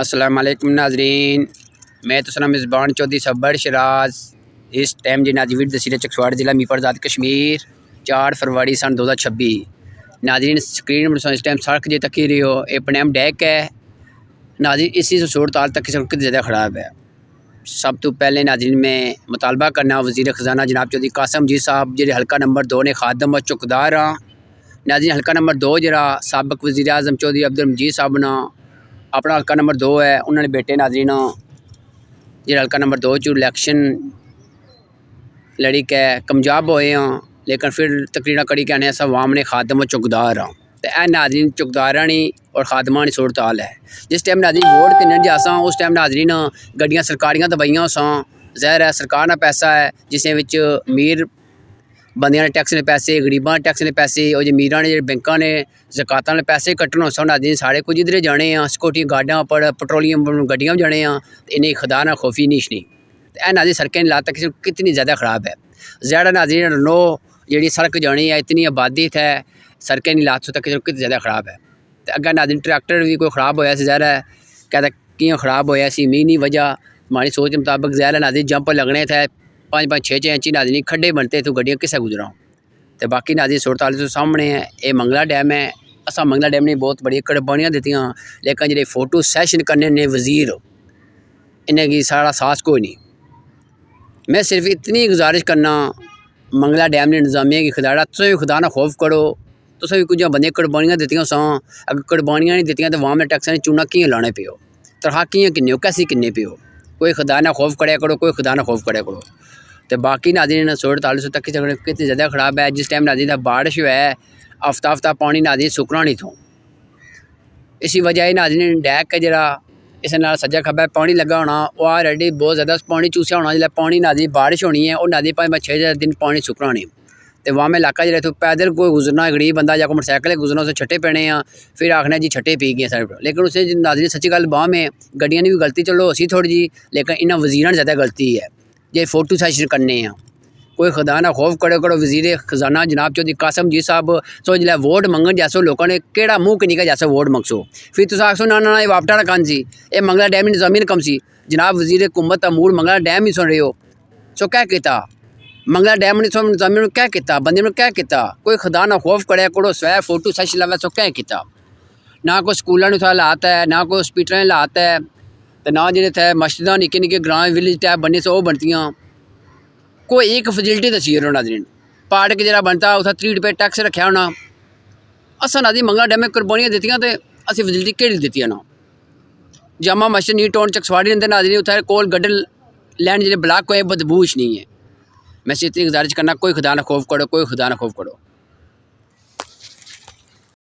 अस्सलाम वालेकुम नाजरीन, मैं तो सना मिज़बान चौधरी सब्बर शराज। इस टाइम जी नाजी विद दसीरा चकसवाड़ जिला मीरपुर कश्मीर 4 फरवरी सन 2026। नाजरीन स्क्रीन पर इस टाइम सड़क जे तकी रही हो ये पनेम डैक है नाजरीन। इसी से सूरत हाल तक सड़क ज़्यादा ख़राब है। सब तो पहले नाजरीन में मुतालबा करना वज़ीर ख़जाना जनाब चौधरी कासम जी साहब जो हल्का नंबर 2 ने खादम व चौकदार हाँ। नाजरीन हल्का नंबर 2 जरा सबक वज़ीर आज़म चौधरी अब्दुल मजीद साहब ना अपना हल्का नंबर 2 है उन्होंने बेटे नाजरीन जो हल्का नंबर 2 चो इलैक्शन लड़ी के कामयाब होए हाँ। लेकिन फिर तकरीर कड़ी कहने ऐसा वाम ने खादम व चौकदार हाँ। तो यह नाजरीन चौकदारानी और खादमा की सूरत हाल है। जिस टाइम नाजरीन वोट किन्ने जासा उस टाइम नाजरीन गड्डियां सरकारियां दवाइयां सा ज़ाहिर है सरकार ना पैसा है जिसमें विच अमीर बंदियां ने टैक्स ने पैसे गरीबां ने टैक्स ने पैसे और जो अमीरां ने बैंकां ने ज़कातां ने पैसे कट्टन हो नाजरीन सारे कुछ इधर जाने हैं सिक्योरिटी गार्डां पर पेट्रोलियम गड्डियां जाने हैं इन्हें खुदा ना खौफी निशनी। तो यह नाजरीन सड़कें लात कितनी ज़्यादा ख़राब है। ज़्यादा नाजरीन नो जी सड़क जानी है इतनी आबादी है सड़कें नहीं लात तक कितनी ज़्यादा ख़राब है। तो अगर नाजरीन ट्रैक्टर भी कोई ख़राब होया ज़ाहिर है कहता कि ख़राब होया सी मीह नहीं वजह हमारी सोच के मुताबिक ज़ाहिर है नाजरीन जंप लगने थे 5-5 6-6 इंची नाजरीन खड्डे बनते तो गड्डियाँ किसे गुजरा। तो बाकी नाजरीन सूरत हाल सामने है ये मंगला डैम है। असा मंगला डैम ने बहुत बड़ी कुर्बानियां दित्तियां लेकिन जो फोटो सैशन करने ने वज़ीर इन्हें सारा सास कोई नहीं। मैं सिर्फ इतनी गुजारिश करना मंगला डैम ने इंतजामिया की खिलाड़ा तुम भी खुदा ना खौफ करो तुम भी कुछ बंदे कुर्बानियां दित्तियां सा अगर कुर्बानियां नहीं दित्तियां तो वाम ने टैक्सा ने चूना कियां लाने पियो तनखा कियां किन्ने कैसी किन्ने पियो कोई खुदा ना खौफ करे करो कोई खुदा ना खौफ करे करो। तो बाकी नाजरीन सूरत हाल तक कितनी ज़्यादा ख़राब है। जिस टाइम नाजरीन बारिश है हफ्ता हफ्ता पानी नाजरीन सुकना नहीं थो इसी वजह नाजरीन डैक है जरा इस नाल सज्जा खब्बा पानी लगा होना वो ऑलरेडी बहुत ज़्यादा पानी चूसिया होना जिसलै पानी नाजरीन बारिश होनी है और नाजरीन 5-6 दिन पानी सुकना नहीं। तो वाम इलाका जो इतों पैदल कोई गुजरना गरीब बंदा या कोई मोटरसाइकिल गुजरना उसे छट्टे पैने फिर आखना जी छट्टे पी गए सारे लेकिन उसे नाजरीन सच्ची गल बाम है गड्डियां की भी गलती चलो असी थोड़ी जी लेकिन इन्होंने वज़ीरां ज़्यादा गलती है जे फोटो सैशन करने हैं कोई खुदा ना खौफ करो वज़ीर ख़जाना जनाब चौधरी कासम जी साहब सो जिसलै वोट मंगन जैसो लोगों ने केड़ा मुँह कनिका जैसो वोट मंगसो फिर तुम आखसो ना ना ये वापटा का कन सी ये मंगला डैम इंतजामी कम सी जनाब वज़ीर हुकूमत अमूर मंगला डैम ही सुन रहे हो सो क्या किया मंगला डैम ने इंतजामी क्या किया बंदे ने क्या किया कोई खुदा ना खौफ करो स्वै फोटो सैशन लवे सो क्या किया ना कोई स्कूलों उत्थे हालात है ना कोई हॉस्पिटलें हालात है तो ना जो थे मस्जिदां निक्के निक्के ग्रां विलेज टैप बनने से वो बनतियाँ कोई एक फैसिलिटी दसी रहो नाजरीन पार्क जरा बनता उत्थे 3 रुपये टैक्स रखा होना असा नाजरीन मंगला डैम कुर्बानियां दित्तियां तो असी फैसिलिटी केड़ी दित्तियां ना जामा मस्जिद नी टाउन चकसवाड़ी अंदर नाजरीन उत्थे कोल गड्डे लैंड जो ब्लाक होए बदबूश नहीं है। मैं इतनी गुजारिश करना कोई खुदा ना खौफ करो कोई खुदा ना खौफ करो।